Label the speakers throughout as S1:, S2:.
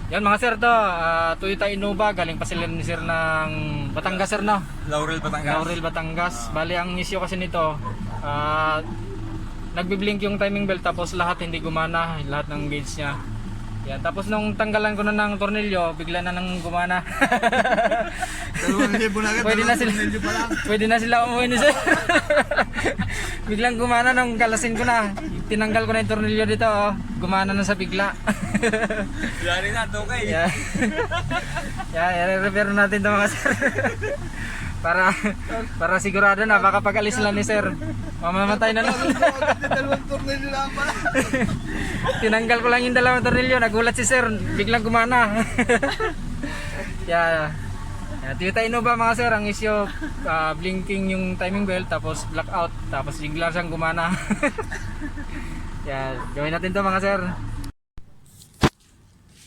S1: Yan mga sir to, Toyota Innova, galing pa sila ni sir ng Batangas sir no?
S2: Laurel Batangas.
S1: Laurel Batangas. Bali ang issue kasi nito, nagbi-blink yung timing belt tapos lahat hindi gumana, lahat ng gauge niya. Yan, tapos nung tanggalan ko na ng tornilyo, bigla na nang gumana.
S2: 2,000 na agad.
S1: Pwede na sila.
S2: Tornilyo pa lang.
S1: Pwede na sila umuwi ni sir. Biglang gumana nung kalasin ko na. Tinanggal ko na yung tornilyo dito, oh. Gumana na sa bigla.
S2: Yari na, okay.
S1: Yeah. Yeah, i-repair natin 'to mga sir. para sigurado na baka pag-alis sila ni sir, mamamatay na lang.
S2: Dalawang tornilyo lang pala.
S1: Tinanggal ko lang yung dalawang tornilyo, nagulat si sir, biglang gumana. Yeah. Toyota Innova mga sir, ang issue, blinking yung timing belt, tapos blackout, tapos bigla siyang gumana. Yeah, gawin natin to mga sir.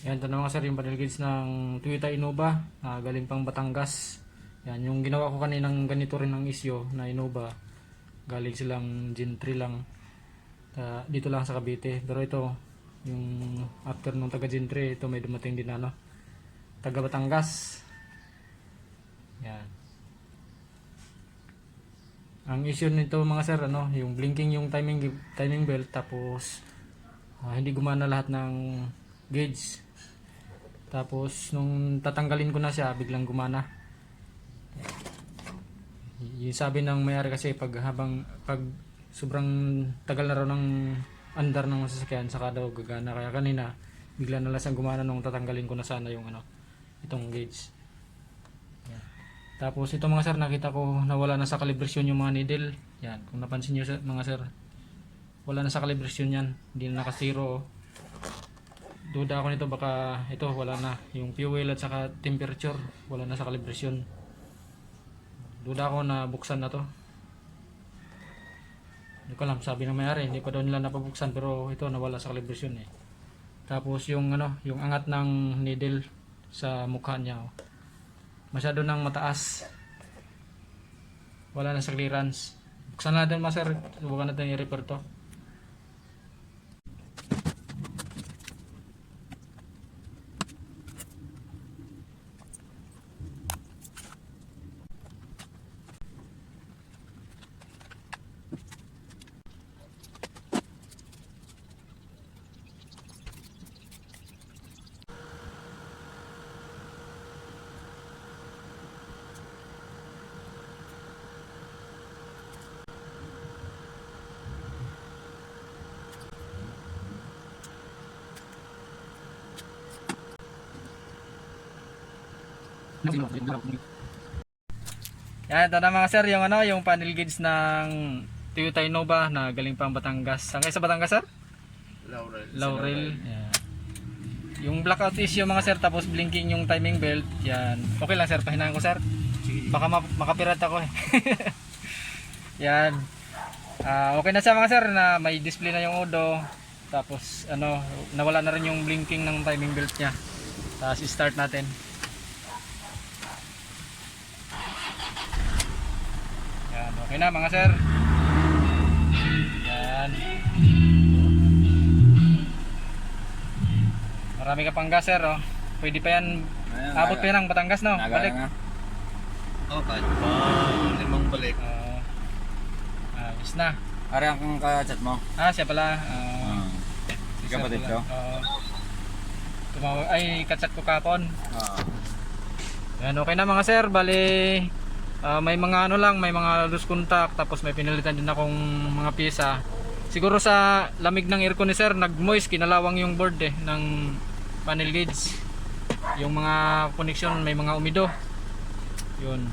S1: Yan, ito na mga sir yung panel gauge ng Toyota Innova, galing pang Batangas. Yan, yung ginawa ko kaninang ganito rin ng issue na Innova, galing silang Gen 3 lang, dito lang sa Cavite. Pero ito, yung after nung taga Gen 3, ito may dumating din ano, taga Batangas. Yan. Ang issue nito mga sir, ano, yung blinking yung timing belt, tapos hindi gumana lahat ng gauge. Tapos nung tatanggalin ko na siya, biglang gumana. Yung sabi ng may-ari kasi pag sobrang tagal na raw ng andar ng sasakyan, saka daw gagana. Kaya kanina bigla na lang gumana nung tatanggalin ko na sana yung ano, itong gauge. Tapos ito mga sir, nakita ko nawala na sa kalibrasyon yung mga needle. Yan, kung napansin nyo mga sir, wala na sa kalibrasyon yan, hindi na naka-zero. Duda ako nito, baka ito wala na yung fuel at saka temperature, wala na sa kalibrasyon. Duda ako na buksan na to. Hindi ko alam, sabi ng may-ari hindi pa daw nila napabuksan, pero ito nawala sa kalibrasyon eh. Tapos yung ano, yung angat ng needle sa mukha niya, oh, masyado nang mataas, wala na sa clearance. Buksan natin mga sir, subukan natin i-repair to. Yan, ito na mga sir, yung ano, yung panel gauge ng Toyota Innova na galing pang Batangas. Saan kayo sa Batangas sir?
S2: Laurel.
S1: Laurel. Yan. Yung blackout issue mga sir, tapos blinking yung timing belt. Yan. Okay lang sir, pahinaan ko sir. Baka makapirat ako eh. Yan. Okay na siya mga sir, na may display na yung odo. Tapos ano, nawala na rin yung blinking ng timing belt niya. Tapos i-start natin. Yan, okay na mga sir. Yan. Marami ka pang gas sir, oh. Pwede pa yan. Abot pa yan ng Batangas no? Balik.
S2: Okay. Limang balik.
S1: Ayos na.
S2: Ari ang ka-chat mo.
S1: Siya pala.
S2: Si kapatid ko.
S1: Tumawag, ay kachat ko kapon. Yan, okay na mga sir. Bali, may mga ano lang, may mga loose contact, tapos may pinalitan din akong mga pyesa. Siguro sa lamig ng aircon ni sir, nag-moist, kinalawang yung board eh ng panel gauge. Yung mga connection may mga umido. Yun.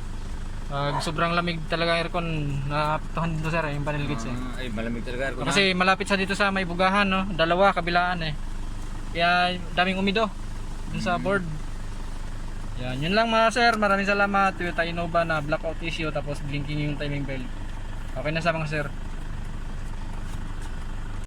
S1: Pag sobrang lamig talaga ang aircon, naapektuhan dito sir yung panel gauge eh.
S2: Ay, malamig talaga aircon.
S1: Kasi malapit sa dito sa may bugahan, no? Dalawa kabilaan eh. Kaya daming umido dun sa board. Yan, yun lang mga sir. Maraming salamat. Toyota Innova na blackout issue, tapos blinking yung timing belt. Okay na sa mga sir.